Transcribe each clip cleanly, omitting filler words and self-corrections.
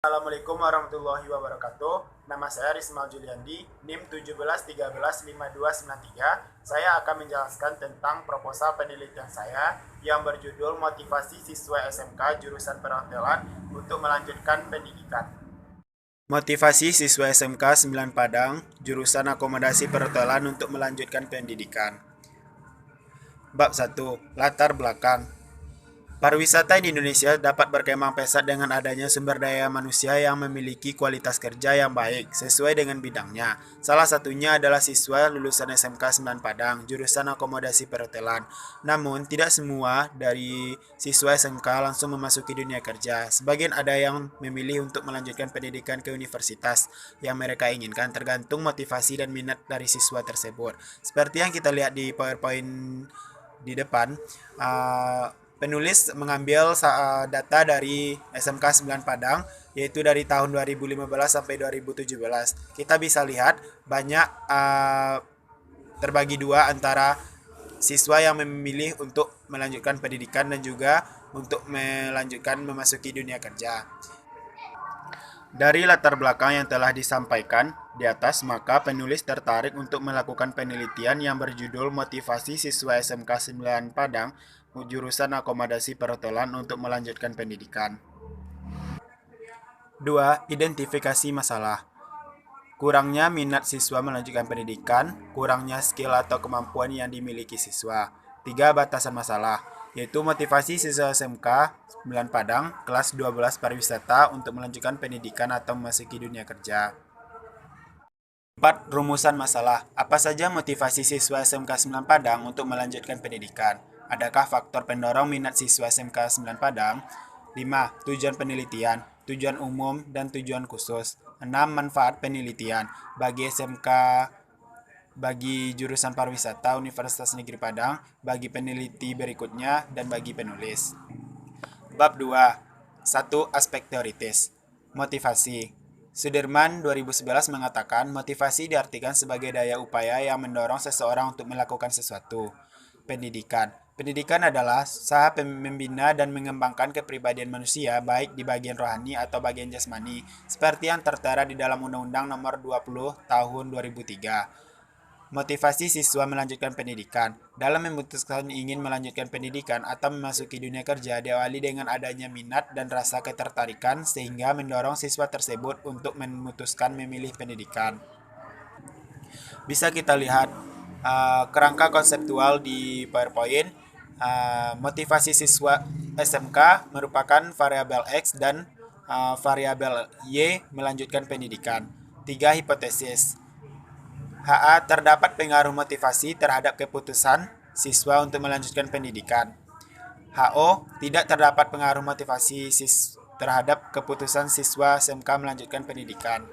Assalamualaikum warahmatullahi wabarakatuh. Nama saya Rismal Juliandi, NIM 17135293. Saya akan menjelaskan tentang proposal penelitian saya yang berjudul Motivasi Siswa SMK Jurusan Perhotelan untuk Melanjutkan Pendidikan. Motivasi siswa SMK 9 Padang, Jurusan Akomodasi Perhotelan untuk Melanjutkan Pendidikan. Bab 1. Latar belakang. Pariwisata di Indonesia dapat berkembang pesat dengan adanya sumber daya manusia yang memiliki kualitas kerja yang baik sesuai dengan bidangnya. Salah satunya adalah siswa lulusan SMK 9 Padang, jurusan akomodasi perhotelan. Namun, tidak semua dari siswa SMK langsung memasuki dunia kerja. Sebagian ada yang memilih untuk melanjutkan pendidikan ke universitas yang mereka inginkan, tergantung motivasi dan minat dari siswa tersebut. Seperti yang kita lihat di PowerPoint di depan, penulis mengambil data dari SMK 9 Padang, yaitu dari tahun 2015 sampai 2017. Kita bisa lihat banyak terbagi dua antara siswa yang memilih untuk melanjutkan pendidikan dan juga untuk melanjutkan memasuki dunia kerja. Dari latar belakang yang telah disampaikan di atas, maka penulis tertarik untuk melakukan penelitian yang berjudul Motivasi Siswa SMK 9 Padang jurusan akomodasi perhotelan untuk melanjutkan pendidikan. 2. Identifikasi masalah. Kurangnya minat siswa melanjutkan pendidikan, kurangnya skill atau kemampuan yang dimiliki siswa. 3. Batasan masalah, yaitu motivasi siswa SMK 9 Padang, kelas 12 pariwisata untuk melanjutkan pendidikan atau memasuki dunia kerja. 4. Rumusan masalah. Apa saja motivasi siswa SMK 9 Padang untuk melanjutkan pendidikan? Adakah faktor pendorong minat siswa SMK 9 Padang? 5. Tujuan penelitian, tujuan umum dan tujuan khusus. 6. Manfaat penelitian bagi SMK, bagi jurusan pariwisata Universitas Negeri Padang, bagi peneliti berikutnya, dan bagi penulis. Bab 2. 1. Aspek teoritis. Motivasi. Sudirman 2011 mengatakan motivasi diartikan sebagai daya upaya yang mendorong seseorang untuk melakukan sesuatu. Pendidikan. Pendidikan adalah usaha membina dan mengembangkan kepribadian manusia baik di bagian rohani atau bagian jasmani, seperti yang tertera di dalam Undang-Undang Nomor 20 Tahun 2003. Motivasi siswa melanjutkan pendidikan. Dalam memutuskan ingin melanjutkan pendidikan atau memasuki dunia kerja diawali dengan adanya minat dan rasa ketertarikan sehingga mendorong siswa tersebut untuk memutuskan memilih pendidikan. Bisa kita lihat kerangka konseptual di PowerPoint. Motivasi siswa SMK merupakan variabel X dan variabel Y melanjutkan pendidikan. 3. Hipotesis. HA. Terdapat pengaruh motivasi terhadap keputusan siswa untuk melanjutkan pendidikan. HO. Tidak terdapat pengaruh motivasi terhadap keputusan siswa SMK melanjutkan pendidikan.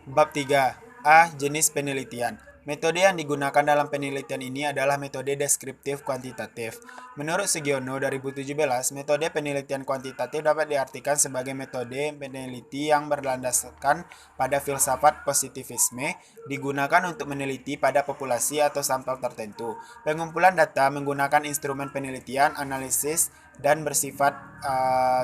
Bab 3. A. Jenis penelitian. Metode yang digunakan dalam penelitian ini adalah metode deskriptif kuantitatif. Menurut Sugiono 2017, metode penelitian kuantitatif dapat diartikan sebagai metode peneliti yang berlandaskan pada filsafat positivisme, digunakan untuk meneliti pada populasi atau sampel tertentu. Pengumpulan data menggunakan instrumen penelitian, analisis, dan bersifat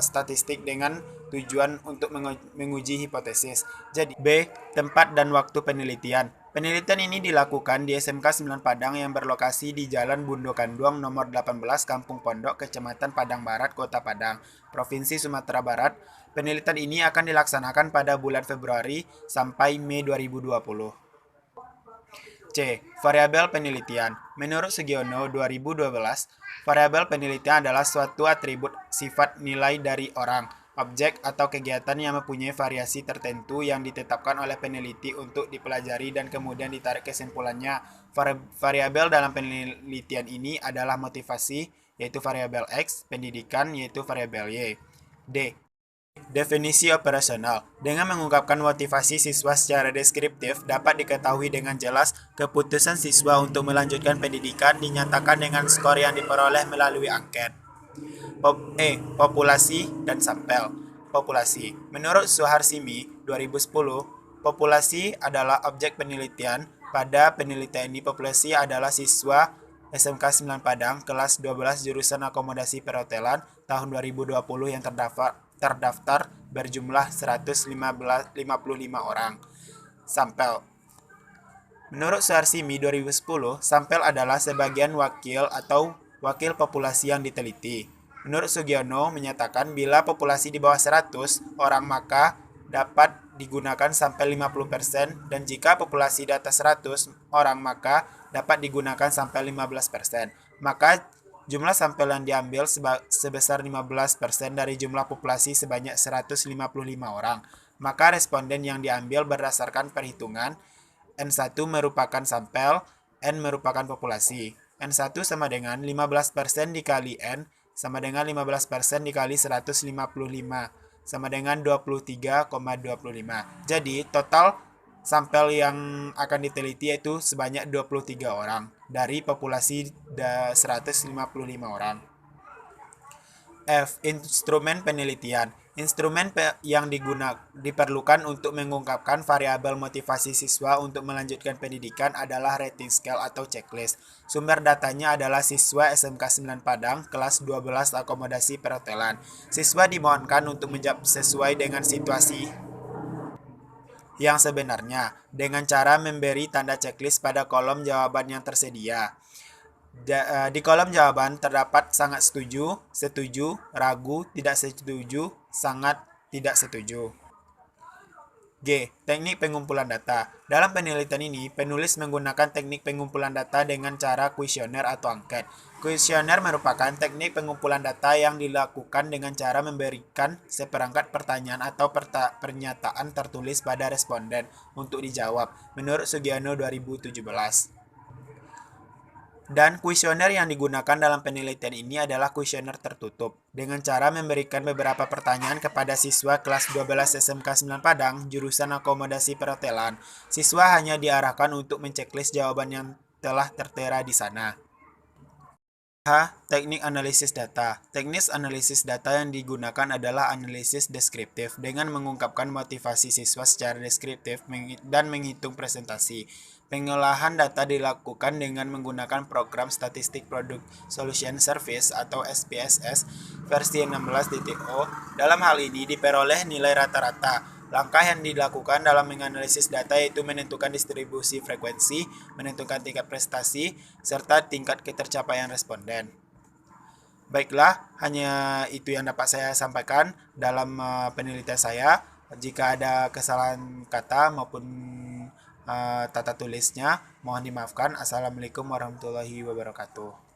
statistik dengan tujuan untuk menguji hipotesis. Jadi, B. Tempat dan waktu penelitian. Penelitian ini dilakukan di SMK 9 Padang yang berlokasi di Jalan Bundo Kanduang nomor 18 Kampung Pondok, Kecamatan Padang Barat, Kota Padang, Provinsi Sumatera Barat. Penelitian ini akan dilaksanakan pada bulan Februari sampai Mei 2020. C. Variabel penelitian. Menurut Sugiono 2012, variabel penelitian adalah suatu atribut sifat nilai dari orang, objek atau kegiatan yang mempunyai variasi tertentu yang ditetapkan oleh peneliti untuk dipelajari dan kemudian ditarik kesimpulannya. Variabel dalam penelitian ini adalah motivasi, yaitu variabel X, pendidikan, yaitu variabel Y. D. Definisi operasional. Dengan mengungkapkan motivasi siswa secara deskriptif, dapat diketahui dengan jelas keputusan siswa untuk melanjutkan pendidikan dinyatakan dengan skor yang diperoleh melalui angket. Populasi dan sampel. Populasi. Menurut Suharsimi 2010, populasi adalah objek penelitian. Pada penelitian ini, populasi adalah siswa SMK 9 Padang, kelas 12 jurusan akomodasi perhotelan tahun 2020 yang terdaftar berjumlah 155 orang. Sampel. Menurut Suharsimi 2010, sampel adalah sebagian wakil atau wakil populasi yang diteliti. Menurut Sugiono menyatakan bila populasi di bawah 100 orang maka dapat digunakan sampai 50% dan jika populasi di atas 100 orang maka dapat digunakan sampai 15%. Maka jumlah sampel yang diambil sebesar 15% dari jumlah populasi sebanyak 155 orang. Maka responden yang diambil berdasarkan perhitungan N1 merupakan sampel, N merupakan populasi. N1 sama dengan 15% dikali N sama dengan 15% dikali 155 sama dengan 23,25. Jadi total sampel yang akan diteliti yaitu sebanyak 23 orang dari populasi 155 orang. F. Instrumen penelitian. Instrumen yang diperlukan untuk mengungkapkan variabel motivasi siswa untuk melanjutkan pendidikan adalah rating scale atau checklist. Sumber datanya adalah siswa SMK 9 Padang, kelas 12 akomodasi perhotelan. Siswa dimohonkan untuk menjawab sesuai dengan situasi yang sebenarnya, dengan cara memberi tanda checklist pada kolom jawaban yang tersedia. Di kolom jawaban terdapat sangat setuju, setuju, ragu, tidak setuju, sangat tidak setuju. G. Teknik pengumpulan data. Dalam penelitian ini, penulis menggunakan teknik pengumpulan data dengan cara kuesioner atau angket. Kuesioner merupakan teknik pengumpulan data yang dilakukan dengan cara memberikan seperangkat pertanyaan atau pernyataan tertulis pada responden untuk dijawab, menurut Sugiono 2017. Dan kuesioner yang digunakan dalam penelitian ini adalah kuesioner tertutup, dengan cara memberikan beberapa pertanyaan kepada siswa kelas 12 SMK 9 Padang, jurusan akomodasi perhotelan. Siswa hanya diarahkan untuk menceklis jawaban yang telah tertera di sana. H. Teknik analisis data. Teknis analisis data yang digunakan adalah analisis deskriptif dengan mengungkapkan motivasi siswa secara deskriptif dan menghitung presentasi. Pengolahan data dilakukan dengan menggunakan program Statistic Product Solution Service atau SPSS versi 16.0. Dalam hal ini diperoleh nilai rata-rata. Langkah yang dilakukan dalam menganalisis data yaitu menentukan distribusi frekuensi, menentukan tingkat prestasi, serta tingkat ketercapaian responden. Baiklah, hanya itu yang dapat saya sampaikan dalam penelitian saya. Jika ada kesalahan kata maupun tata tulisnya, mohon dimaafkan. Assalamualaikum warahmatullahi wabarakatuh.